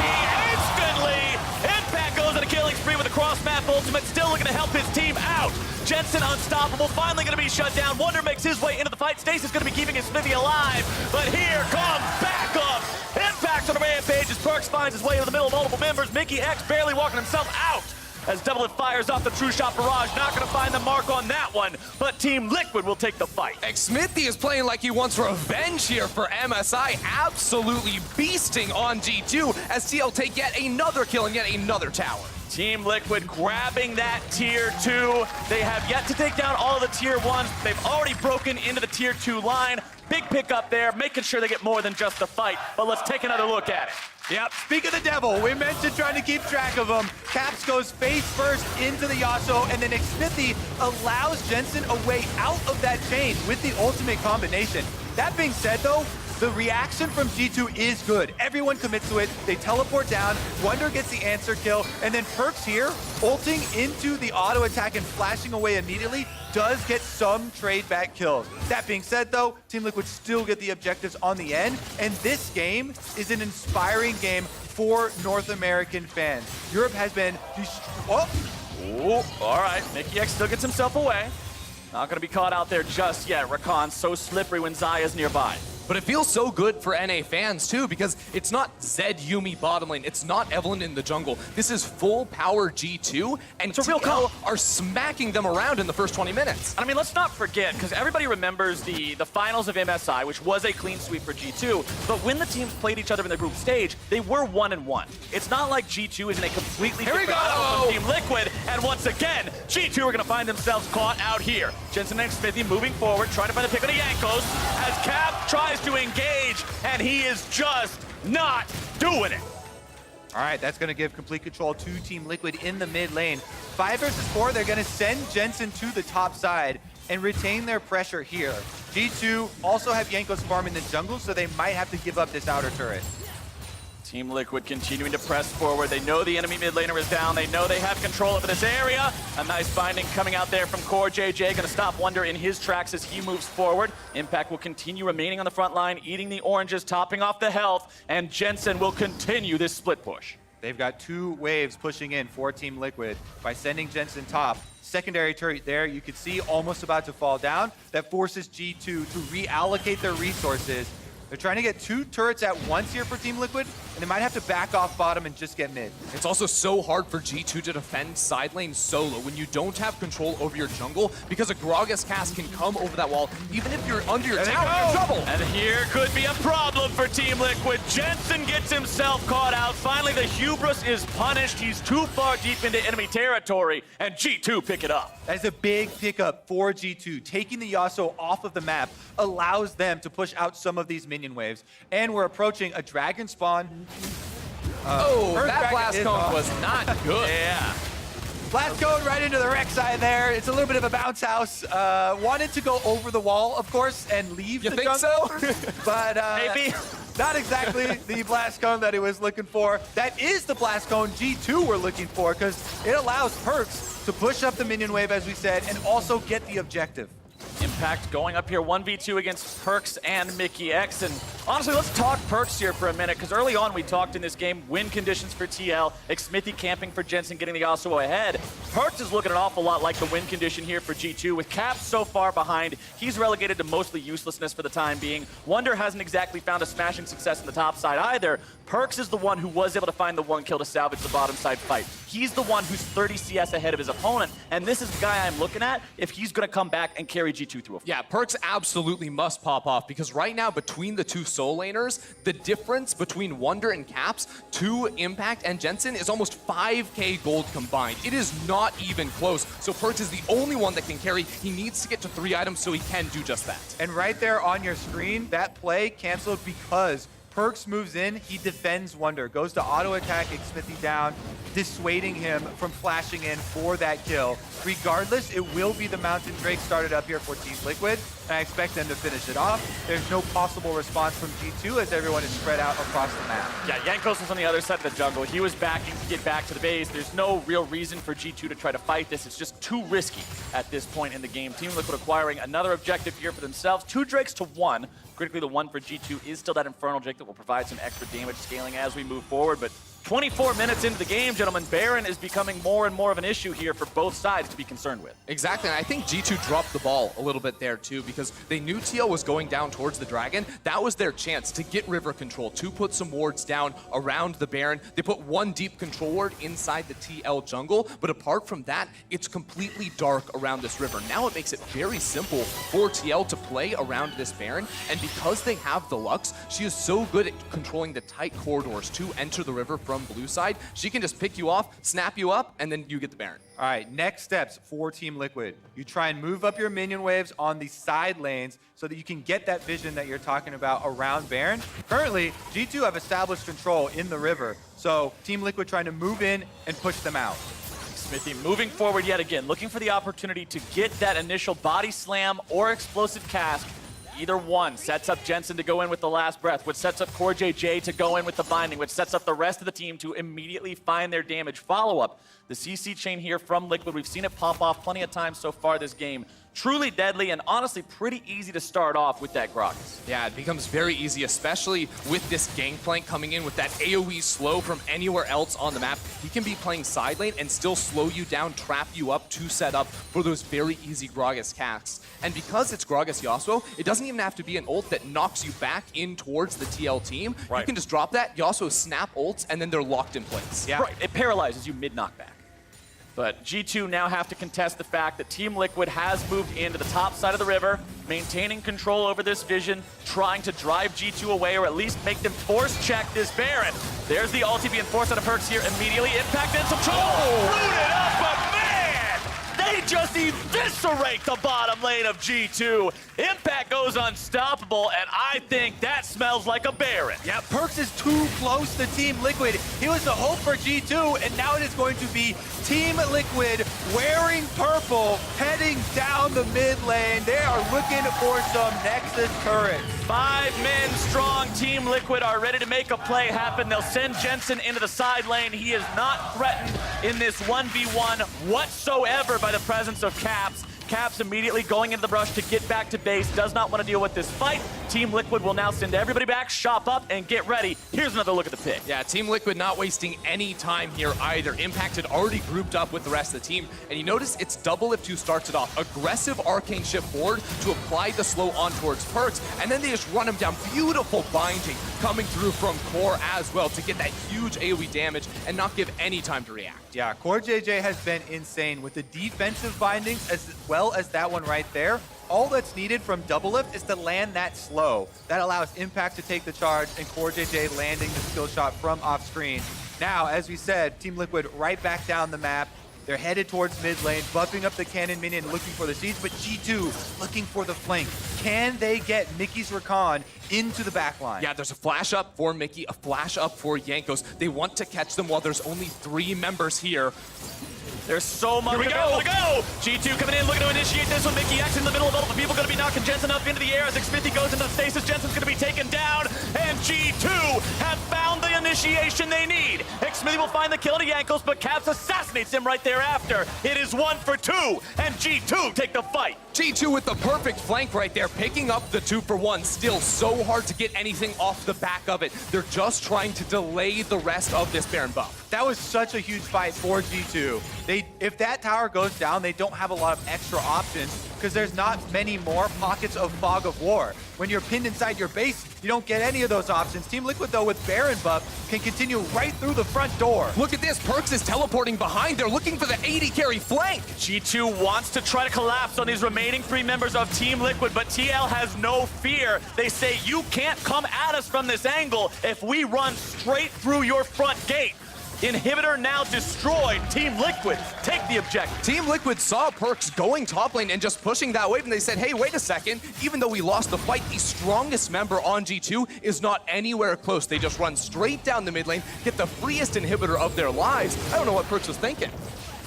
instantly. Impact goes on a killing spree with a cross-map ultimate, still looking to help his team out. Jensen unstoppable, finally going to be shut down. Wonder makes his way into the fight. Stasis going to be keeping his Smithy alive, but here comes backup. Impact on a rampage as Perks finds his way into the middle of multiple members. Mickey X barely walking himself out as Doublelift fires off the True Shot Barrage. Not going to find the mark on that one, but Team Liquid will take the fight. Xmithy is playing like he wants revenge here for MSI, absolutely beasting on G2 as TL take yet another kill and yet another tower. Team Liquid grabbing that tier 2. They have yet to take down all of the tier 1s. They've already broken into the tier 2 line. Big pick up there, making sure they get more than just the fight. But let's take another look at it. Yep, speak of the devil, we mentioned trying to keep track of him. Caps goes face first into the Yasuo, and then Xmithy allows Jensen a way out of that chain with the ultimate combination. That being said though, the reaction from G2 is good. Everyone commits to it. They teleport down. Wonder gets the answer kill. And then Perks here, ulting into the auto attack and flashing away immediately, does get some trade back kills. That being said though, Team Liquid still get the objectives on the end. And this game is an inspiring game for North American fans. Europe has been Ooh, all right. Mickey X still gets himself away. Not going to be caught out there just yet. Rakan so slippery when Xayah's nearby. But it feels so good for NA fans too, because it's not Zed Yuumi bottom lane, it's not Evelyn in the jungle. This is full power G2, and it's a real call. are smacking them around in the first 20 minutes. I mean, let's not forget, because everybody remembers the finals of MSI, which was a clean sweep for G2, but when the teams played each other in the group stage, they were 1-1. It's not like G2 is in a completely different battle from Team Liquid, and once again, G2 are going to find themselves caught out here. Jensen and Xmithy moving forward, trying to find a pick on the Jankos, as Cap tries to engage, and he is just not doing it. All right, that's going to give complete control to Team Liquid in the mid lane. 5 versus 4, they're going to send Jensen to the top side and retain their pressure here. G2 also have Jankos farming the jungle, so they might have to give up this outer turret. Team Liquid continuing to press forward. They know the enemy mid laner is down. They know they have control over this area. A nice binding coming out there from Core JJ. Gonna stop Wonder in his tracks as he moves forward. Impact will continue remaining on the front line, eating the oranges, topping off the health, and Jensen will continue this split push. They've got 2 waves pushing in for Team Liquid by sending Jensen top. Secondary turret there, you could see almost about to fall down. That forces G2 to reallocate their resources. They're trying to get 2 turrets at once here for Team Liquid, and they might have to back off bottom and just get mid. It's also so hard for G2 to defend side lane solo when you don't have control over your jungle, because a Gragas cast can come over that wall. Even if you're under your tower, you're in trouble. And here could be a problem for Team Liquid. Jensen gets himself caught out. Finally, the hubris is punished. He's too far deep into enemy territory, and G2 pick it up. That is a big pickup for G2. Taking the Yasuo off of the map allows them to push out some of these minion waves. And we're approaching a dragon spawn. That Dragon blast is cone off. was not good. Yeah. Blast cone right into the Rek'Sai there. It's a little bit of a bounce house. Wanted to go over the wall, of course, and leave You the think jungle. so? But Maybe. not exactly the blast cone that he was looking for. That is the blast cone G2 we're looking for, because it allows Perks to push up the minion wave, as we said, and also get the objective. Impact going up here 1v2 against Perks and Mickey X. And honestly, let's talk Perks here for a minute, because early on we talked in this game, win conditions for TL, Xmithy camping for Jensen, getting the Yasuo ahead. Perks is looking an awful lot like the win condition here for G2. With Caps so far behind, he's relegated to mostly uselessness for the time being. Wonder hasn't exactly found a smashing success in the top side either. Perks is the one who was able to find the 1 kill to salvage the bottom side fight. He's the one who's 30 CS ahead of his opponent, and this is the guy I'm looking at if he's going to come back and carry G2 through a fight. Yeah, Perks absolutely must pop off, because right now between the 2 soul laners, the difference between Wonder and Caps to Impact and Jensen is almost 5k gold combined. It is not even close. So Perks is the only one that can carry. He needs to get to 3 items so he can do just that. And right there on your screen, that play canceled because Perks moves in, he defends Wonder, goes to auto attack Xmithy down, dissuading him from flashing in for that kill. Regardless, it will be the Mountain Drake started up here for Team Liquid, and I expect them to finish it off. There's no possible response from G2 as everyone is spread out across the map. Yeah, Jankos was on the other side of the jungle. He was backing to get back to the base. There's no real reason for G2 to try to fight this. It's just too risky at this point in the game. Team Liquid acquiring another objective here for themselves. 2 Drakes to 1. Critically, the 1 for G2 is still that Infernal Drake that will provide some extra damage scaling as we move forward. But 24 minutes into the game, gentlemen, Baron is becoming more and more of an issue here for both sides to be concerned with. Exactly, and I think G2 dropped the ball a little bit there too, because they knew TL was going down towards the Dragon. That was their chance to get river control, to put some wards down around the Baron. They put 1 deep control ward inside the TL jungle, but apart from that, it's completely dark around this river. Now it makes it very simple for TL to play around this Baron, and because they have the Lux, she is so good at controlling the tight corridors to enter the river from blue side. She can just pick you off, snap you up, and then you get the Baron. All right, next steps for Team Liquid. You try and move up your minion waves on the side lanes so that you can get that vision that you're talking about around Baron. Currently, G2 have established control in the river, so Team Liquid trying to move in and push them out. Xmithy moving forward yet again, looking for the opportunity to get that initial body slam or explosive cast. Either one sets up Jensen to go in with the last breath, which sets up Core JJ to go in with the binding, which sets up the rest of the team to immediately find their damage follow-up. The CC chain here from Liquid, we've seen it pop off plenty of times so far this game. Truly deadly and honestly pretty easy to start off with that Gragas. Yeah, it becomes very easy, especially with this Gangplank coming in with that AoE slow from anywhere else on the map. He can be playing side lane and still slow you down, trap you up to set up for those very easy Gragas casts. And because it's Gragas Yasuo, it doesn't even have to be an ult that knocks you back in towards the TL team. Right. You can just drop that, Yasuo snap ults, and then they're locked in place. Yeah. Right, it paralyzes you mid-knockback. But G2 now have to contest the fact that Team Liquid has moved into the top side of the river, maintaining control over this vision, trying to drive G2 away or at least make them force check this Baron. There's the ulti being forced out of Perks here immediately. Impact in some trouble. Rooted up, but man, they just eviscerate the bottom lane of G2. Impact goes unstoppable, and I think that smells like a Baron. Yeah, Perks is too close to Team Liquid. He was the hope for G2, and now it is going to be Team Liquid wearing purple, heading down down the mid lane. They are looking for some Nexus turrets. 5 men strong. Team Liquid are ready to make a play happen. They'll send Jensen into the side lane. He is not threatened in this 1v1 whatsoever by the presence of Caps. Caps immediately going into the brush to get back to base, does not want to deal with this fight. Team Liquid will now send everybody back, shop up, and get ready. Here's another look at the pick. Yeah, Team Liquid not wasting any time here either. Impact had already grouped up with the rest of the team, and you notice it's Doublelift who starts it off. Aggressive arcane shift forward to apply the slow on towards Perks, and then they just run him down. Beautiful binding coming through from Core as well to get that huge AoE damage and not give any time to react. Yeah, Core JJ has been insane with the defensive bindings as well as that one right there. All that's needed from Doublelift is to land that slow. That allows Impact to take the charge and Core JJ landing the skill shot from off screen. Now, as we said, Team Liquid right back down the map. They're headed towards mid lane, buffing up the cannon minion, looking for the siege, but G2 looking for the flank. Can they get Mickey's Rakan into the back line? Yeah, there's a flash up for Mickey, a flash up for Yankos. They want to catch them while there's only 3 members here. There's so much to go. G2 coming in, looking to initiate this one. Mickey X in the middle of all the people going to be knocking Jensen up into the air as Xmithy goes into the stasis. Jensen's going to be taken down, and G2 have found the initiation they need. Xmithy will find the kill to Yankos, but Caps assassinates him right thereafter. It is 1 for 2, and G2 take the fight. G2 with the perfect flank right there, picking up the 2 for 1. Still so hard to get anything off the back of it. They're just trying to delay the rest of this Baron buff. That was such a huge fight for G2. If that tower goes down, they don't have a lot of extra options because there's not many more pockets of Fog of War. When you're pinned inside your base, you don't get any of those options. Team Liquid, though, with Baron buff, can continue right through the front door. Look at this, Perks is teleporting behind. They're looking for the 80 carry flank. G2 wants to try to collapse on these remaining 3 members of Team Liquid, but TL has no fear. They say, you can't come at us from this angle if we run straight through your front gate. Inhibitor now destroyed. Team Liquid take the objective. Team Liquid saw Perks going top lane and just pushing that wave, and they said, hey, wait a second. Even though we lost the fight, the strongest member on G2 is not anywhere close. They just run straight down the mid lane, get the freest inhibitor of their lives. I don't know what Perks was thinking.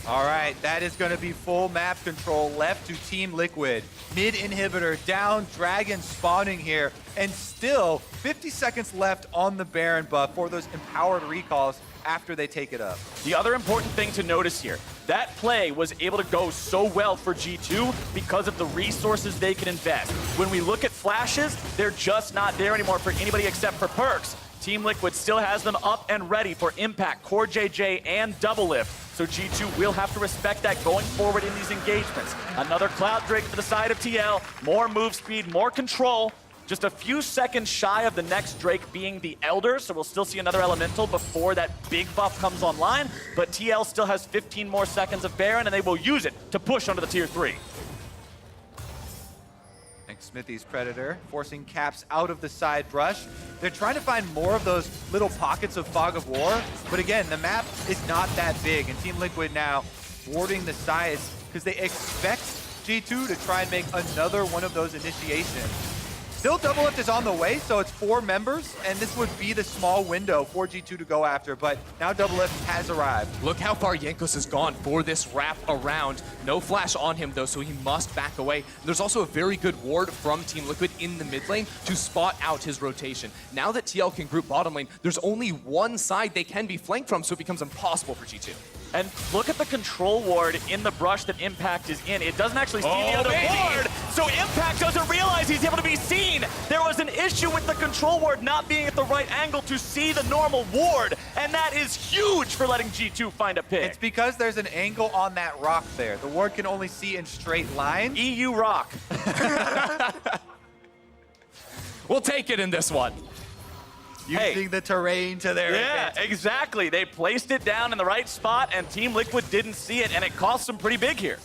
All right, that is going to be full map control left to Team Liquid. Mid inhibitor down, Dragon spawning here, and still 50 seconds left on the Baron buff for those empowered recalls after they take it up. The other important thing to notice here, that play was able to go so well for G2 because of the resources they can invest. When we look at flashes, they're just not there anymore for anybody except for Perks. Team Liquid still has them up and ready for Impact, Core JJ, and Doublelift. So G2 will have to respect that going forward in these engagements. Another Cloud Drake to the side of TL, more move speed, more control. Just a few seconds shy of the next Drake being the Elder, so we'll still see another Elemental before that big buff comes online. But TL still has 15 more seconds of Baron, and they will use it to push onto the tier 3. Smithy's Predator, forcing Caps out of the side brush. They're trying to find more of those little pockets of Fog of War, but again, the map is not that big, and Team Liquid now warding the sides because they expect G2 to try and make another one of those initiations. Still, Doublelift is on the way, so it's 4 members, and this would be the small window for G2 to go after, but now Doublelift has arrived. Look how far Yankos has gone for this wrap around. No flash on him, though, so he must back away. There's also a very good ward from Team Liquid in the mid lane to spot out his rotation. Now that TL can group bottom lane, there's only one side they can be flanked from, so it becomes impossible for G2. And look at the control ward in the brush that Impact is in. It doesn't actually see the other ward, so Impact doesn't realize he's able to be seen. There was an issue with the control ward not being at the right angle to see the normal ward, and that is huge for letting G2 find a pick. It's because there's an angle on that rock there. The ward can only see in straight line. EU rock. We'll take it in this one. Using the terrain to their advantage. Exactly. They placed it down in the right spot, and Team Liquid didn't see it, and it cost them pretty big here.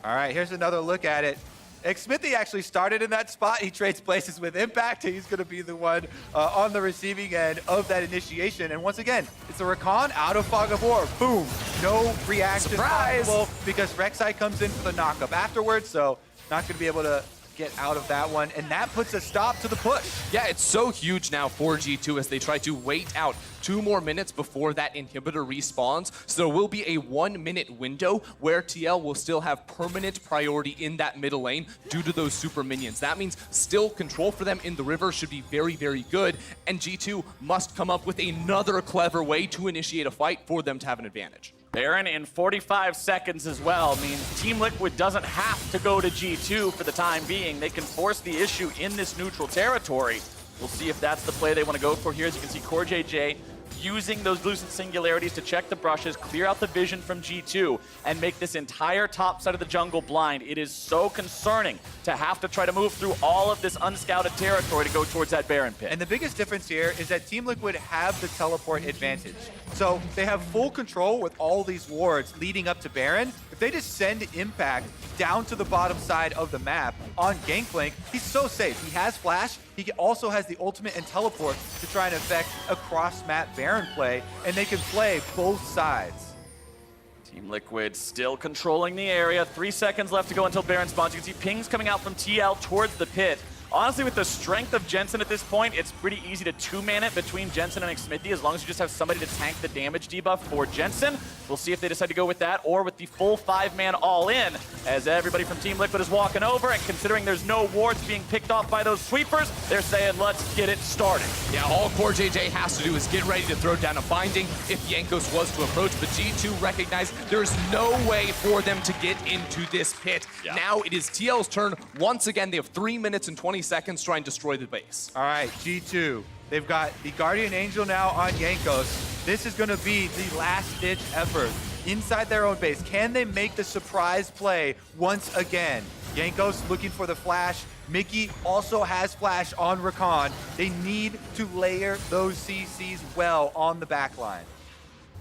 All right, here's another look at it. Xmithy actually started in that spot. He trades places with Impact. He's going to be the one on the receiving end of that initiation. And once again, it's a Rakan out of Fog of War. Boom. No reaction possible because Rek'Sai comes in for the knockup afterwards, so not going to be able to get out of that one, and that puts a stop to the push. Yeah, it's so huge now for G2 as they try to wait out 2 more minutes before that inhibitor respawns. So there will be a 1-minute window where TL will still have permanent priority in that middle lane due to those super minions. That means still control for them in the river should be very, very good, and G2 must come up with another clever way to initiate a fight for them to have an advantage. Baron in 45 seconds as well means Team Liquid doesn't have to go to G2 for the time being. They can force the issue in this neutral territory. We'll see if that's the play they want to go for here. As you can see, CoreJJ using those Lucent Singularities to check the brushes, clear out the vision from G2, and make this entire top side of the jungle blind. It is so concerning to have to try to move through all of this unscouted territory to go towards that Baron pit. And the biggest difference here is that Team Liquid have the teleport advantage. So they have full control with all these wards leading up to Baron. If they just send Impact down to the bottom side of the map on Gangplank, he's so safe. He has Flash. He also has the ultimate and teleport to try and affect a cross-map Baron play, and they can play both sides. Team Liquid still controlling the area. 3 seconds left to go until Baron spawns. You can see pings coming out from TL towards the pit. Honestly, with the strength of Jensen at this point, it's pretty easy to two-man it between Jensen and Xmithy as long as you just have somebody to tank the damage debuff for Jensen. We'll see if they decide to go with that or with the full 5-man all-in as everybody from Team Liquid is walking over, and considering there's no wards being picked off by those sweepers, they're saying, let's get it started. Yeah, all CoreJJ has to do is get ready to throw down a binding if Jankos was to approach, but G2 recognize there's no way for them to get into this pit. Yeah. Now it is TL's turn. Once again, they have 3 minutes and 20 seconds to try and destroy the base. All right, G2. They've got the Guardian Angel now on Jankos. This is going to be the last-ditch effort inside their own base. Can they make the surprise play once again? Jankos looking for the flash. Mickey also has flash on Rakan. They need to layer those CCs well on the back line.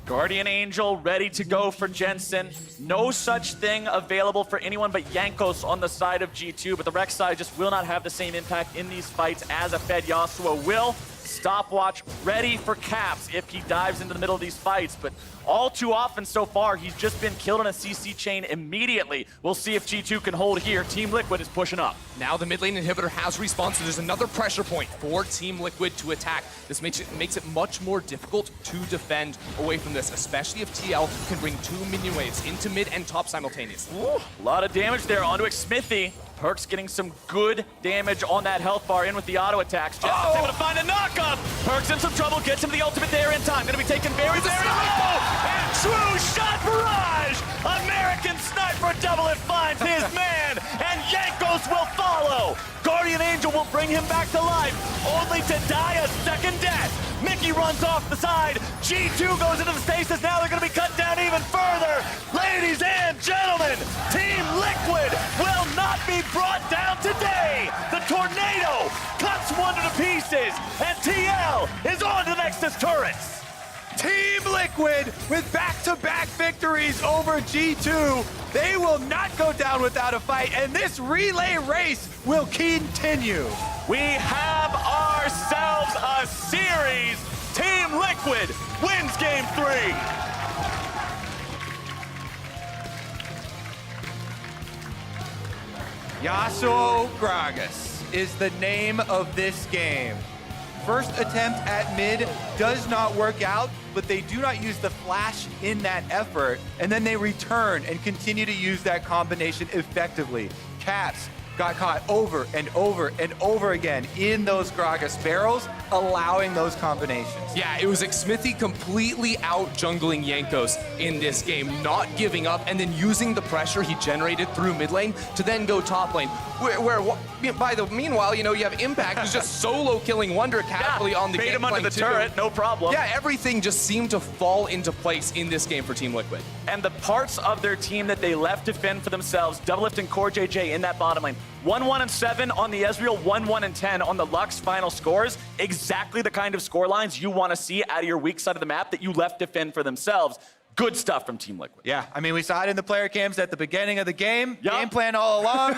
Guardian Angel ready to go for Jensen. No such thing available for anyone but Jankos on the side of G2, but the Rex side just will not have the same impact in these fights as a Fed Yasuo will. Stopwatch ready for caps if he dives into the middle of these fights, but all too often so far, he's just been killed on a CC chain immediately. We'll see if G2 can hold here. Team Liquid is pushing up. Now the mid lane inhibitor has respawned, so there's another pressure point for Team Liquid to attack. This makes it much more difficult to defend away from this, especially if TL can bring 2 minion waves into mid and top simultaneously. Ooh, a lot of damage there onto Xmithy. Perkz getting some good damage on that health bar in with the auto attacks. Jensen's able to find a knockup. Perkz in some trouble, gets him the ultimate there in time. Gonna be taken very, very low. And true shot barrage. American sniper double it finds his man, and Jankos will follow. Guardian Angel will bring him back to life, only to die a second death. Mickey runs off the side. G2 goes into the stasis. Now they're going to be cut down even further. Ladies and gentlemen, Team Liquid will not be brought down today. The tornado cuts one to pieces, and TL is on to the Nexus turrets. Team Liquid with back-to-back victories over G2. They will not go down without a fight, and this relay race will continue. We have ourselves a series. Team Liquid wins Game 3. Yasuo Gragas is the name of this game. First attempt at mid does not work out, but they do not use the flash in that effort, and then they return and continue to use that combination effectively. Caps got caught over and over and over again in those Gragas barrels, allowing those combinations. Yeah, it was Xmithy completely out-jungling Jankos in this game, not giving up, and then using the pressure he generated through mid lane to then go top lane. Meanwhile, you have Impact who's just solo killing Wonder capitally on the bait him under the too. turret, no problem. Yeah, everything just seemed to fall into place in this game for Team Liquid. And the parts of their team that they left to fend for themselves, Doublelift and CoreJJ in that bottom lane. 1-1-7 on the Ezreal, 1-1-10 on the Lux final scores. Exactly the kind of score lines you want to see out of your weak side of the map that you left to fend for themselves. Good stuff from Team Liquid. Yeah, I mean, we saw it in the player cams at the beginning of the game. Yup. Game plan all along.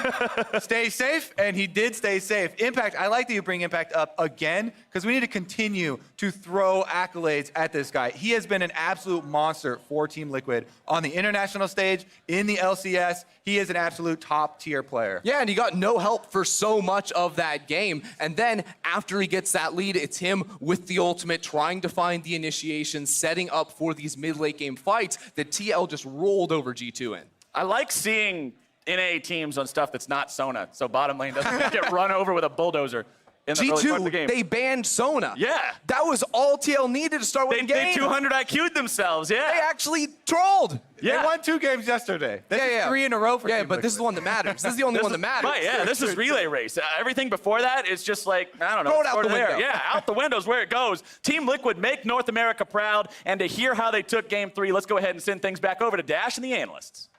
Stay safe, and he did stay safe. Impact, I like that you bring Impact up again, because we need to continue to throw accolades at this guy. He has been an absolute monster for Team Liquid on the international stage, in the LCS. He is an absolute top-tier player. Yeah, and he got no help for so much of that game. And then after he gets that lead, it's him with the ultimate, trying to find the initiation, setting up for these mid-late game fights that TL just rolled over G2 in. I like seeing NA teams on stuff that's not Sona, so bottom lane doesn't get run over with a bulldozer in the early part of the game. G2, they banned Sona. Yeah. That was all TL needed to start with the They game. 200 IQ'd themselves, yeah. They actually trolled. Yeah. They won 2 games yesterday. This is Yeah. 3 in a row for Yeah, Team but this is the one that matters. This is the only one that matters. Right, yeah, this is relay race. Everything before that is just like, I don't know. Throw it out sort of the there. window. Yeah, out the window is where it goes. Team Liquid make North America proud, and to hear how they took Game 3, let's go ahead and send things back over to Dash and the analysts.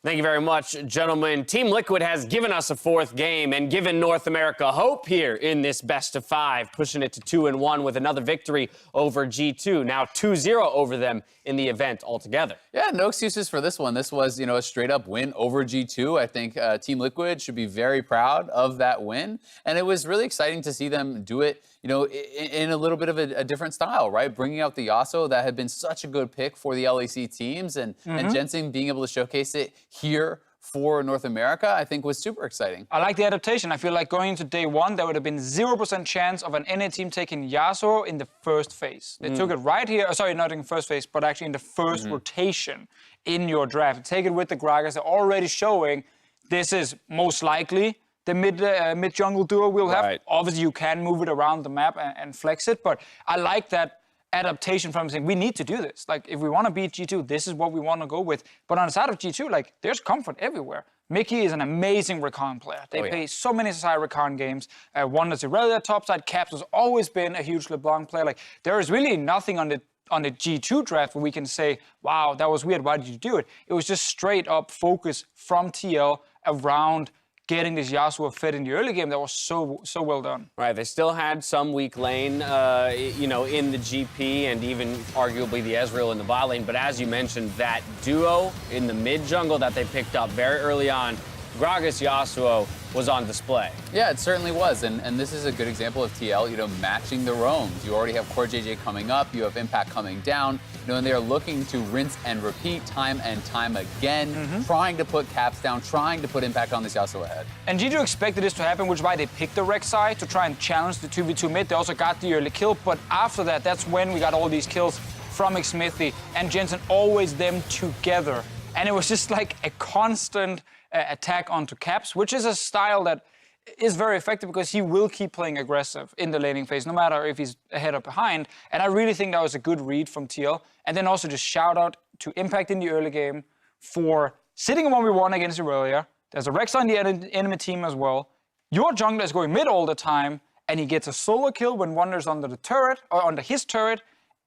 Thank you very much, gentlemen. Team Liquid has given us a 4th game and given North America hope here in this best of 5, pushing it to 2-1 with another victory over G2. Now 2-0 over them in the event altogether. Yeah, no excuses for this one. This was, a straight-up win over G2. I think Team Liquid should be very proud of that win. And it was really exciting to see them do it, in a little bit of a different style, right? Bringing out the Yasuo that had been such a good pick for the LEC teams, and Jensen being able to showcase it here for North America, I think was super exciting. I like the adaptation. I feel like going into day 1, there would have been 0% chance of an NA team taking Yasuo in the first phase. They took it right here, sorry, not in the first phase, but actually in the first rotation in your draft. Take it with the Gragas. They're already showing this is most likely the mid jungle duo we'll have. Right. Obviously, you can move it around the map and flex it, but I like that adaptation from saying we need to do this. Like, if we want to beat G2, this is what we want to go with. But on the side of G2, like, there's comfort everywhere. Mickey is an amazing recon player. They play so many SSI recon games. Wonder's Irelia topside. Caps has always been a huge LeBlanc player. Like, there is really nothing on the G2 draft where we can say, wow, that was weird. Why did you do it? It was just straight up focus from TL around getting this Yasuo fit in the early game that was so well done. Right, they still had some weak lane, in the GP and even arguably the Ezreal in the bot lane. But as you mentioned, that duo in the mid jungle that they picked up very early on, Gragas Yasuo, was on display. Yeah, it certainly was, and this is a good example of TL, matching the roams. You already have Core JJ coming up, you have Impact coming down, and they are looking to rinse and repeat time and time again, trying to put Caps down, trying to put Impact on this Yasuo ahead. And G2 expected this to happen, which is why they picked the Rek'Sai to try and challenge the 2v2 mid. They also got the early kill, but after that, that's when we got all these kills from Xmithy and Jensen, always them together. And it was just like a constant attack onto Caps, which is a style that is very effective because he will keep playing aggressive in the laning phase, no matter if he's ahead or behind. And I really think that was a good read from TL. And then also just shout out to Impact in the early game for sitting in 1v1 against Irelia. There's a Rex on the enemy team as well. Your jungler is going mid all the time, and he gets a solo kill when Wonder's under the turret, or under his turret,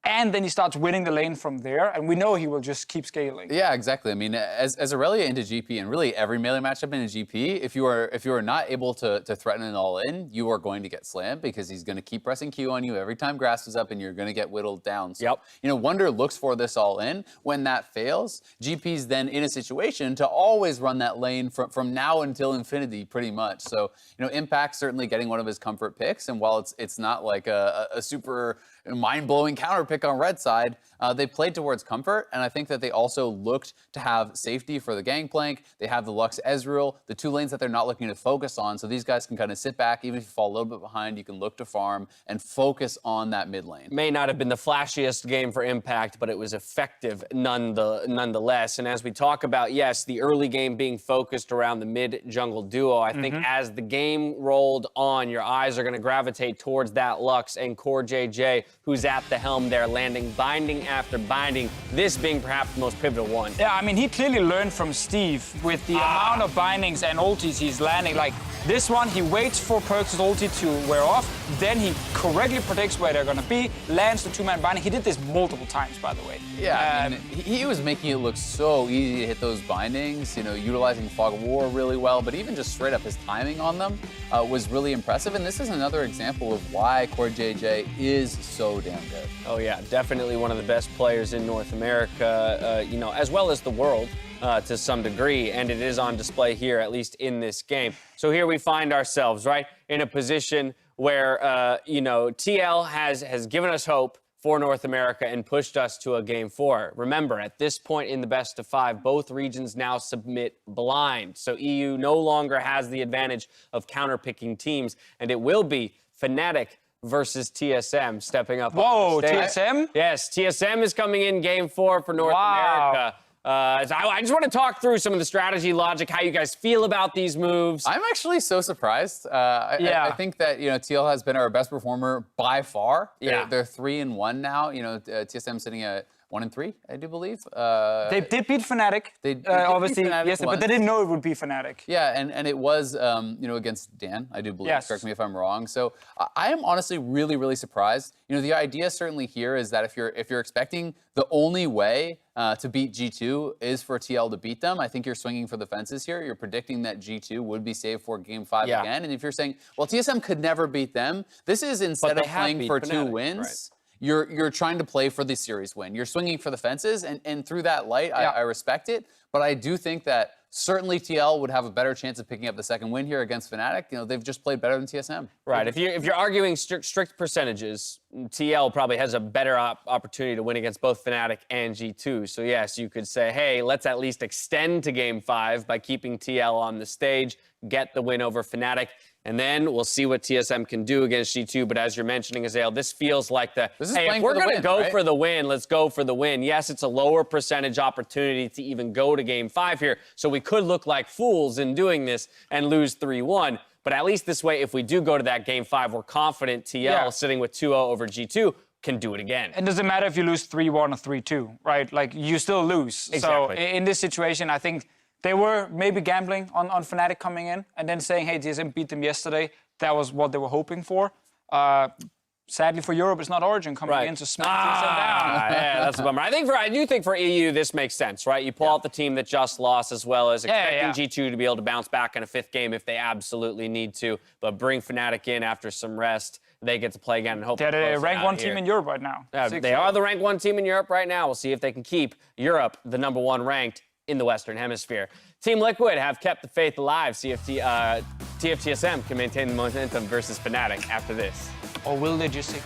and then he starts winning the lane from there, and we know he will just keep scaling. Yeah, exactly. I mean, as Irelia into GP, and really every melee matchup into GP, if you are not able to threaten it all in, you are going to get slammed because he's going to keep pressing Q on you every time grass is up, and you're going to get whittled down. So, Wonder looks for this all in. When that fails, GP's then in a situation to always run that lane from now until infinity, pretty much. So, Impact certainly getting one of his comfort picks, and while it's not like a super mind-blowing counter pick on red side, they played towards comfort, and I think that they also looked to have safety for the gangplank. They have the Lux Ezreal, the two lanes that they're not looking to focus on, so these guys can kind of sit back. Even if you fall a little bit behind, you can look to farm and focus on that mid lane. May not have been the flashiest game for Impact, but it was effective nonetheless. And as we talk about, yes, the early game being focused around the mid-jungle duo, I think as the game rolled on, your eyes are going to gravitate towards that Lux and Core JJ, who's at the helm there, landing binding after binding, this being perhaps the most pivotal one. Yeah, I mean, he clearly learned from Steve with the amount of bindings and ultis he's landing. Like, This one, he waits for Perk's ulti to wear off, then he correctly predicts where they're gonna be, lands the two-man binding. He did this multiple times, by the way. Yeah, I mean, he was making it look so easy to hit those bindings, utilizing Fog of War really well, but even just straight up his timing on them was really impressive. And this is another example of why Core JJ is so damn good. Oh yeah, definitely one of the best players in North America, as well as the world. To some degree, and it is on display here, at least in this game. So here we find ourselves, right, in a position where, TL has given us hope for North America and pushed us to a Game 4. Remember, at this point in the best of 5, both regions now submit blind. So EU no longer has the advantage of counterpicking teams, and it will be Fnatic versus TSM stepping up on the stage. TSM? Yes, TSM is coming in Game 4 for North America. So I just want to talk through some of the strategy logic, how you guys feel about these moves. I'm actually so surprised. I think that TL has been our best performer by far. They're 3-1 now. TSM sitting at 1-3, I do believe. They did beat Fnatic. They did obviously, beat Fnatic yes, but they didn't know it would be Fnatic. Yeah, and it was against Dan, I do believe. Yes. Correct me if I'm wrong. So I am honestly really, really surprised. The idea certainly here is that if you're expecting the only way to beat G2 is for TL to beat them, I think you're swinging for the fences here. You're predicting that G2 would be saved for Game 5 again. And if you're saying, well, TSM could never beat them, this is instead of playing for Fnatic, 2 wins. Right. You're trying to play for the series win. You're swinging for the fences, and through that light, I respect it. But I do think that certainly TL would have a better chance of picking up the second win here against Fnatic. They've just played better than TSM. Right. If you're arguing strict percentages, TL probably has a better opportunity to win against both Fnatic and G2. So yes, you could say, hey, let's at least extend to Game 5 by keeping TL on the stage, get the win over Fnatic. And then we'll see what TSM can do against G2. But as you're mentioning, Azael, this feels like if we're going to go for the win, let's go for the win. Yes, it's a lower percentage opportunity to even go to Game 5 here. So we could look like fools in doing this and lose 3-1. But at least this way, if we do go to that Game 5, we're confident TL sitting with 2-0 over G2 can do it again. It doesn't matter if you lose 3-1 or 3-2, right? Like, you still lose. Exactly. So in this situation, I think they were maybe gambling on Fnatic coming in and then saying, hey, TSM beat them yesterday. That was what they were hoping for. Sadly for Europe, it's not Origin coming in to smack TSM down. Yeah, that's a bummer. I do think for EU, this makes sense, right? You pull out the team that just lost as well as expecting G2 to be able to bounce back in a 5th game if they absolutely need to, but bring Fnatic in after some rest. They get to play again and hope they're the rank 1 team in Europe right now. They are the rank 1 team in Europe right now. We'll see if they can keep Europe the number 1 ranked in the Western Hemisphere. Team Liquid have kept the faith alive. See if TFTSM can maintain the momentum versus Fnatic after this. Or will they just say...